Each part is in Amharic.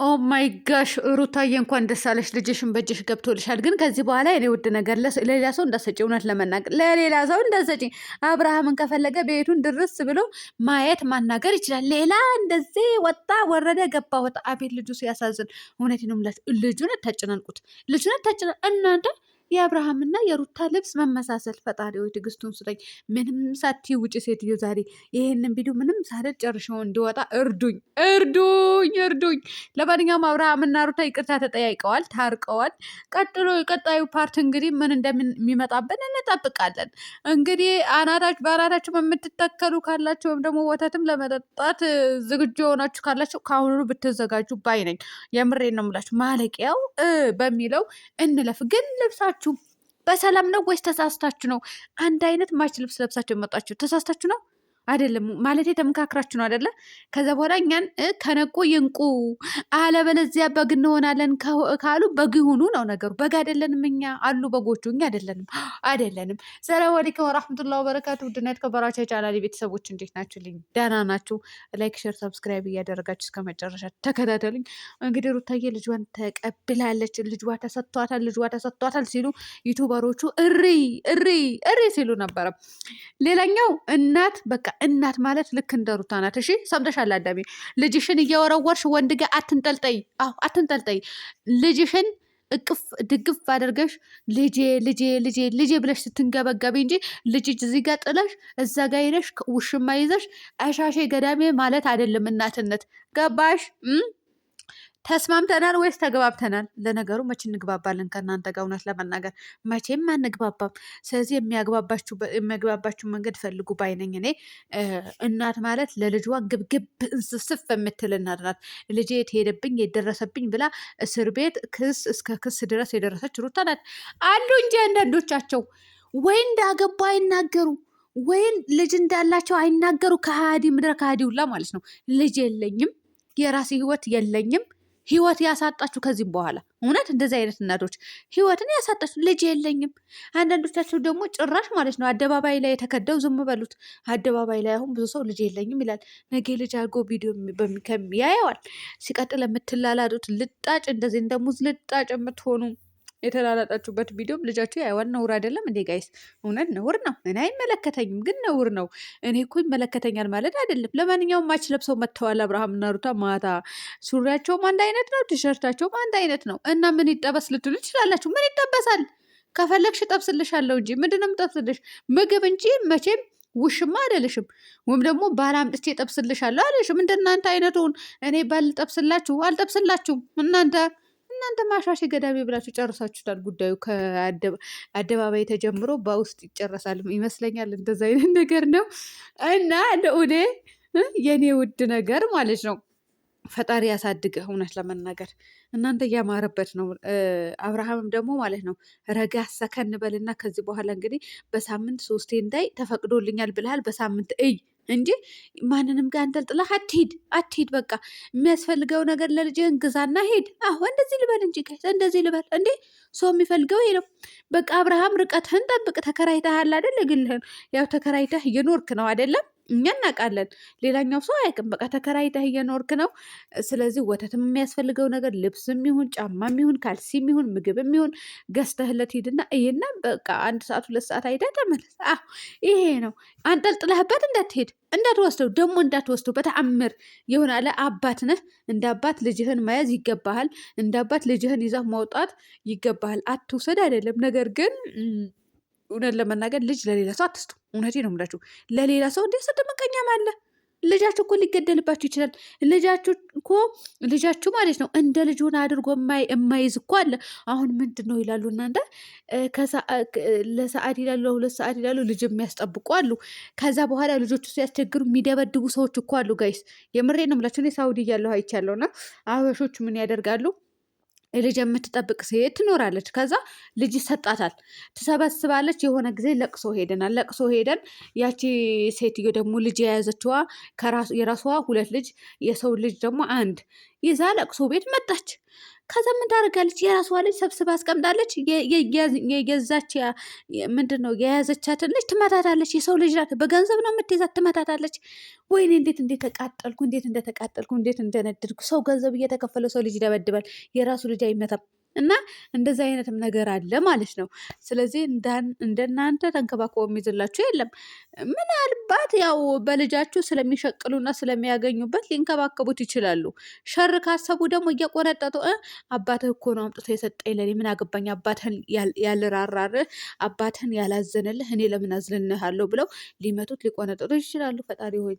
ኦ ማይ ጋሽ ሩታዬ እንኳን ደስ አለሽ፣ ልጅሽን በእጅሽ ገብቶልሻል። ግን ከዚህ በኋላ የኔ ውድ ነገር ለሌላ ሰው እንዳሰጪ፣ እውነት ለመናገር ለሌላ ሰው እንዳሰጪ። አብርሃምን ከፈለገ ቤቱን ድርስ ብሎ ማየት ማናገር ይችላል። ሌላ እንደዚህ ወጣ ወረደ ገባ ወጣ። አቤት ልጁ ሲያሳዝን። እውነት ነው የምላችሁ፣ ልጁን አታጨናንቁት፣ ልጁን እናንተ የአብርሃምና የሩታ ልብስ መመሳሰል። ፈጣሪ ወይ ትዕግስቱን ስጠኝ። ምንም ሳትይ ውጭ ሴትዮ። ዛሬ ይሄንን ቪዲዮ ምንም ሳልል ጨርሼው እንዲወጣ እርዱኝ፣ እርዱኝ፣ እርዱኝ። ለማንኛውም አብርሃምና ሩታ ይቅርታ ተጠያይቀዋል፣ ታርቀዋል። ቀጥሎ የቀጣዩ ፓርት እንግዲህ ምን እንደሚመጣብን እንጠብቃለን። እንግዲህ በአናታችሁ የምትተከሉ ካላችሁ ወይም ደግሞ ወተትም ለመጠጣት ዝግጁ የሆናችሁ ካላችሁ ከአሁኑ ብትዘጋጁ ባይ ነኝ። የምሬን ነው የምላችሁ። ማለቂያው በሚለው እንለፍ። ግን ልብሳችሁ በሰላም ነው ወይስ ተሳስታችሁ ነው? አንድ አይነት ማች ልብስ ለብሳችሁ የመጣችሁ ተሳስታችሁ ነው አይደለም? ማለት ተመካክራችሁ ነው አይደለ? ከዛ በኋላ እኛን ከነቁ ይንቁ፣ አለበለዚያ በግ እንሆናለን ካሉ በግ ይሁኑ ነው ነገሩ። በግ አይደለንም እኛ፣ አሉ በጎቹ፣ እኛ አይደለንም። ሰላም አለይኩም ወራህመቱላሂ ወበረካቱ። ውድና የተከበራችሁ የቻናሌ ቤተሰቦች እንዴት ናችሁ? ልኝ ደህና ናችሁ? ላይክ፣ ሼር፣ ሰብስክራይብ እያደረጋችሁ እስከ መጨረሻ ተከታተሉኝ። እንግዲህ ሩታዬ ልጇን ተቀብላለች፣ ልጇ ተሰጥቷታል ሲሉ ዩቱበሮቹ እሪ ሲሉ ነበረ። ሌላኛው እናት በቃ እናት ማለት ልክ እንደ ሩታ ናት። እሺ ሰምተሻል አዳሜ? ልጅሽን እያወረወርሽ ወንድ ጋር አትንጠልጠይ። አዎ አትንጠልጠይ። ልጅሽን እቅፍ ድግፍ አድርገሽ ልጄ ብለሽ ስትንገበገቢ እንጂ ልጅ እዚህ ጋር ጥለሽ እዛ ጋር ሄደሽ ውሽማ ይዘሽ አሻሼ ገዳሜ ማለት አይደለም እናትነት። ገባሽ? ተስማምተናል ወይስ ተግባብተናል? ለነገሩ መቼ እንግባባለን ከእናንተ ጋር? እውነት ለመናገር መቼም አንግባባም። ስለዚህ የሚያግባባችሁ መንገድ ፈልጉ ባይነኝ እኔ። እናት ማለት ለልጇ ግብግብ እንስስፍ የምትል እናት ናት። ልጄ የትሄደብኝ የደረሰብኝ ብላ እስር ቤት እስከ ክስ ድረስ የደረሰች ሩታ ናት። አሉ እንጂ አንዳንዶቻቸው ወይ እንዳገባ አይናገሩ ወይም ልጅ እንዳላቸው አይናገሩ። ከሃዲ ምድረ ከሃዲ ሁላ ማለት ነው። ልጅ የለኝም፣ የራሴ ህይወት የለኝም፣ ህይወት ያሳጣችሁ ከዚህም በኋላ እውነት እንደዚህ አይነት እናቶች ህይወትን ያሳጣችሁ። ልጅ የለኝም። አንዳንዶቻቸው ደግሞ ጭራሽ ማለት ነው አደባባይ ላይ የተከደው ዝም በሉት። አደባባይ ላይ አሁን ብዙ ሰው ልጅ የለኝም ይላል። ነገ ልጅ አድርጎ ቪዲዮ ያየዋል። ሲቀጥል የምትላላጡት ልጣጭ፣ እንደዚህ እንደ ሙዝ ልጣጭ የምትሆኑ የተላላጣችሁበት ቪዲዮም ልጃችሁ ያይዋል። ነውር አይደለም እንዴ ጋይስ? እውነት ነውር ነው። እኔ አይመለከተኝም፣ ግን ነውር ነው። እኔ እኮ ይመለከተኛል ማለት አይደለም። ለማንኛውም ማች ለብሰው መጥተዋል አብርሃምና ሩታ። ማታ ሱሪያቸውም አንድ አይነት ነው፣ ቲሸርታቸውም አንድ አይነት ነው። እና ምን ይጠበስ ልትሉ ትችላላችሁ። ምን ይጠበሳል? ከፈለግሽ ጠብስልሻለሁ እንጂ ምንድነው የምጠብስልሽ? ምግብ እንጂ መቼም ውሽማ አይደለሽም። ወይም ደግሞ ባል አምጥቼ ጠብስልሻለሁ አይደለሽም። እንደናንተ አይነቱን እኔ ባል ጠብስላችሁ አልጠብስላችሁም። እናንተ ማሻሽ ገዳሜ ብላችሁ ጨርሳችሁታል። ጉዳዩ ከአደባባይ ተጀምሮ በውስጥ ይጨረሳል ይመስለኛል። እንደዛ አይነት ነገር ነው እና ለኡዴ የኔ ውድ ነገር ማለት ነው። ፈጣሪ ያሳድገህ። እውነት ለመናገር እናንተ እያማረበት ነው። አብርሃምም ደግሞ ማለት ነው ረጋ ሰከን በልና ከዚህ በኋላ እንግዲህ በሳምንት 3 እንዳይ ተፈቅዶልኛል ብልሃል። በሳምንት እንጂ ማንንም ጋር አንጠልጥለህ አትሂድ። በቃ የሚያስፈልገው ነገር ለልጅህን ግዛና ሂድ። አሁ እንደዚህ ልበል እንጂ እንደዚህ ልበል እንዴ? ሰው የሚፈልገው ይሄ ነው። በቃ አብርሃም ርቀትህን ጠብቅ። ተከራይተሃል አይደል? ግልህን ያው ተከራይተህ እየኖርክ ነው አይደለም? እኛ እናውቃለን። ሌላኛው ሰው አያውቅም። በቃ ተከራይተህ እየኖርክ ነው። ስለዚህ ወተትም የሚያስፈልገው ነገር ልብስም ይሁን ጫማም ይሁን ካልሲም ይሁን ምግብም ይሁን ገዝተህለት ሂድና ይሄና በቃ 1 ሰዓት 2 ሰዓት አይተህ ተመለስ። ይሄ ነው። አንጠልጥለህበት እንዳትወስደው ደግሞ እንዳትወስደው በተአምር ይሆናል። አባት ነህ። እንደ አባት ልጅህን መያዝ ይገባሃል። እንደ አባት ልጅህን ይዘህ መውጣት ይገባሃል። አትውሰድ አይደለም። ነገር ግን እውነት ለመናገር ልጅ ለሌላ ሰው አትስጡ። እውነቴ ነው የምላችሁ። ለሌላ ሰው እንዴት ሰደ መቀኛም አለ። ልጃችሁ እኮ ሊገደልባችሁ ይችላል። ልጃችሁ ማለት ነው እንደ ልጅ ሆነ አድርጎ የማይዝ እኮ አለ። አሁን ምንድን ነው ይላሉ እናንተ ለሰዓት ይላሉ፣ 2 ሰዓት ይላሉ፣ ልጅ የሚያስጠብቁ አሉ። ከዛ በኋላ ልጆቹ ሲያስቸግሩ የሚደበድቡ ሰዎች እኮ አሉ ጋይስ። የምሬ ነው የምላችሁ። እኔ ሳውዲ እያለሁ አይቻለሁ። እና አበሾች ምን ያደርጋሉ? ልጅ የምትጠብቅ ሴት ትኖራለች። ከዛ ልጅ ይሰጣታል፣ ትሰበስባለች። የሆነ ጊዜ ለቅሶ ሄደን ያቺ ሴትዮ ደግሞ ልጅ የያዘችዋ የራሷ 2 ልጅ የሰው ልጅ ደግሞ 1 ይዛ ለቅሶ ቤት መጣች። ከዛ ምን ታደርጋለች? የራሷ ልጅ ሰብስባ አስቀምጣለች። የገዛች ምንድን ነው የያዘቻትን ልጅ ትመታታለች። የሰው ልጅ ናት፣ በገንዘብ ነው የምትይዛት፣ ትመታታለች። ወይኔ እንዴት እንደተቃጠልኩ፣ እንዴት እንደተቃጠልኩ፣ እንዴት እንደነደድኩ። ሰው ገንዘብ እየተከፈለ ሰው ልጅ ይደበድባል፣ የራሱ ልጅ አይመታም። እና እንደዚህ አይነትም ነገር አለ ማለት ነው። ስለዚህ እንደናንተ ተንከባክቦ የሚይዝላችሁ የለም። ምናልባት ያው በልጃችሁ ስለሚሸቅሉና ስለሚያገኙበት ሊንከባከቡት ይችላሉ። ሸር ካሰቡ ደግሞ እየቆነጠጡ አባትህ እኮ ነው አምጥቶ የሰጠኝ ለኔ ምን አገባኝ፣ አባትህን ያልራራርህ፣ አባትህን ያላዘንልህ እኔ ለምን አዝንልሃለሁ ብለው ሊመቱት ሊቆነጠጡ ይችላሉ። ፈጣሪ ሆይ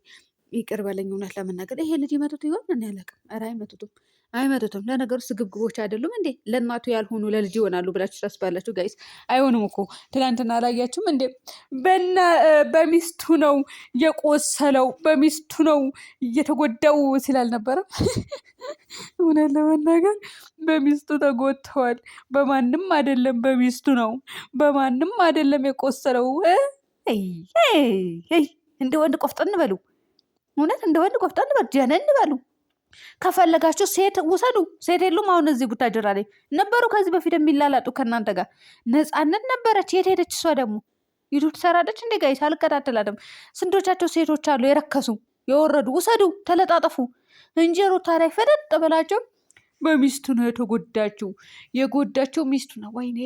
ይቅር በለኝ። እውነት ለመናገር ይሄ ልጅ ይመቱት ይሆን? እኔ አላውቅም። ኧረ አይመቱትም፣ አይመቱትም። ለነገሩ ስግብግቦች አይደሉም እንዴ? ለእናቱ ያልሆኑ ለልጅ ይሆናሉ ብላችሁ ታስባላችሁ? ጋይስ አይሆንም እኮ። ትናንትና አላያችሁም እንዴ? በሚስቱ ነው የቆሰለው፣ በሚስቱ ነው እየተጎዳው ሲል አልነበረም? እውነት ለመናገር በሚስቱ ተጎድተዋል። በማንም አይደለም፣ በሚስቱ ነው። በማንም አይደለም የቆሰለው። እንደ ወንድ ቆፍጠን በሉ። እውነት እንደ ወንድ ቆፍጠን በሉ፣ ጀነን በሉ። ከፈለጋችሁ ሴት ውሰዱ። ሴት የሉም? አሁን እዚህ ቡታጅራ ላይ ነበሩ ከዚህ በፊት የሚላላጡ ከእናንተ ጋር። ነፃነት ነበረች። የት ሄደች? እሷ ደግሞ ዩቱብ ትሰራለች እንዴ? ጋይስ አልከታተላትም። ስንቶቻቸው ሴቶች አሉ የረከሱ የወረዱ። ውሰዱ፣ ተለጣጠፉ እንጂ ሩታ ላይ ፈጠጥ ብላቸው በሚስቱ ነው የተጎዳችው። የጎዳችው ሚስቱ ነው። ወይኔ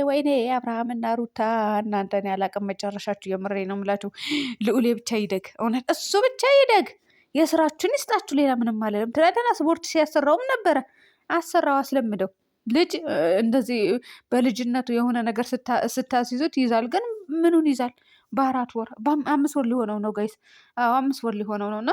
ወይኔ፣ አብርሃምና ሩታ እናንተን ያላቅም መጨረሻችሁ። የምሬ ነው የምላችሁ። ልዑሌ ብቻ ይደግ፣ እውነት እሱ ብቻ ይደግ። የስራችን ይስጣችሁ። ሌላ ምንም አለለም። ትናንትና ስፖርት ሲያሰራውም ነበረ። አሰራው፣ አስለምደው። ልጅ እንደዚህ በልጅነቱ የሆነ ነገር ስታስይዙት ይዛል። ግን ምኑን ይዛል? በ4 ወር 5 ወር ሊሆነው ነው ጋይስ። 5 ወር ሊሆነው ነው። እና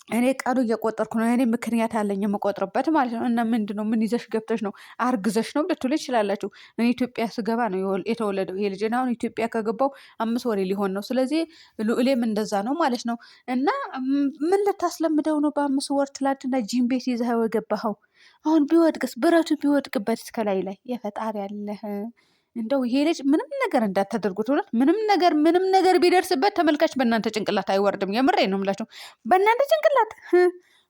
እኔ ቀኑ እየቆጠርኩ ነው። እኔ ምክንያት አለኝ የምቆጥርበት ማለት ነው። እና ምንድን ነው ምን ይዘሽ ገብተሽ ነው? አርግዘሽ ነው ልትሉ ይችላላችሁ። እኔ ኢትዮጵያ ስገባ ነው የተወለደው ይሄ ልጅ። አሁን ኢትዮጵያ ከገባው 5 ወሬ ሊሆን ነው። ስለዚህ ልዑሌም እንደዛ ነው ማለት ነው። እና ምን ልታስለምደው ነው? በ5 ወር ትላንትና ጂም ቤት ይዘኸው የገባኸው። አሁን ቢወድቅስ? ብረቱ ቢወድቅበት እስከላይ ላይ የፈጣሪ ያለህ እንደው ይሄ ልጅ ምንም ነገር እንዳታደርጉት። እውነት ምንም ነገር ቢደርስበት ተመልካች በእናንተ ጭንቅላት አይወርድም። የምሬ ነው የምላቸው። በእናንተ ጭንቅላት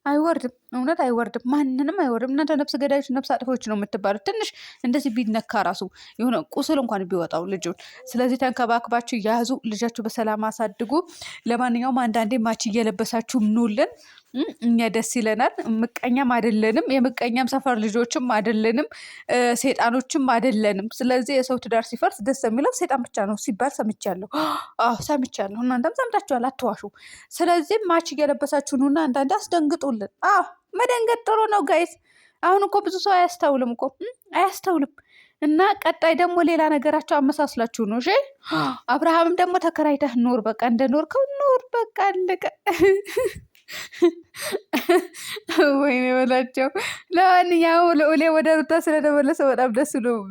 አይወርድም። እውነት አይወርድም። ማንንም አይወርድም። እናንተ ነፍስ ገዳዮች፣ ነፍስ አጥፎች ነው የምትባሉት። ትንሽ እንደዚህ ቢነካ ራሱ የሆነ ቁስል እንኳን ቢወጣው ልጁን። ስለዚህ ተንከባክባችሁ ያዙ። ልጃችሁ በሰላም አሳድጉ። ለማንኛውም አንዳንዴ ማች እየለበሳችሁ ምኑልን፣ እኛ ደስ ይለናል። ምቀኛም አይደለንም፣ የምቀኛም ሰፈር ልጆችም አይደለንም፣ ሴጣኖችም አይደለንም። ስለዚህ የሰው ትዳር ሲፈርስ ደስ የሚለው ሴጣን ብቻ ነው ሲባል ሰምቻለሁ። ሰምቻለሁ። እናንተም ሰምታችኋል፣ አትዋሹ። ስለዚህ ማች እየለበሳችሁ ኑና አንዳንዴ አስደንግጡልን። መደንገጥ ጥሩ ነው ጋይስ። አሁን እኮ ብዙ ሰው አያስተውልም እኮ አያስተውልም። እና ቀጣይ ደግሞ ሌላ ነገራቸው አመሳስላችሁ ነው። እሺ አብርሃምም ደግሞ ተከራይተህ ኖር፣ በቃ እንደ ኖርከው ኖር፣ በቃ አለቀ። ወይኔ በላቸው። ለማንኛውም ልዑሌ ወደ ሩታ ስለተመለሰ በጣም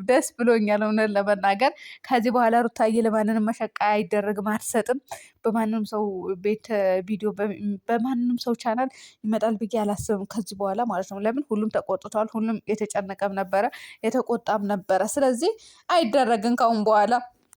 ደስ ብሎኛል። እውነት ለመናገር ከዚህ በኋላ ሩታዬ ለማንንም መሸቃ አይደረግም፣ አትሰጥም። በማንም ሰው ቤት ቪዲዮ በማንም ሰው ቻናል ይመጣል ብዬ አላስብም ከዚህ በኋላ ማለት ነው። ለምን ሁሉም ተቆጥቷል። ሁሉም የተጨነቀም ነበረ የተቆጣም ነበረ። ስለዚህ አይደረግም ካሁን በኋላ።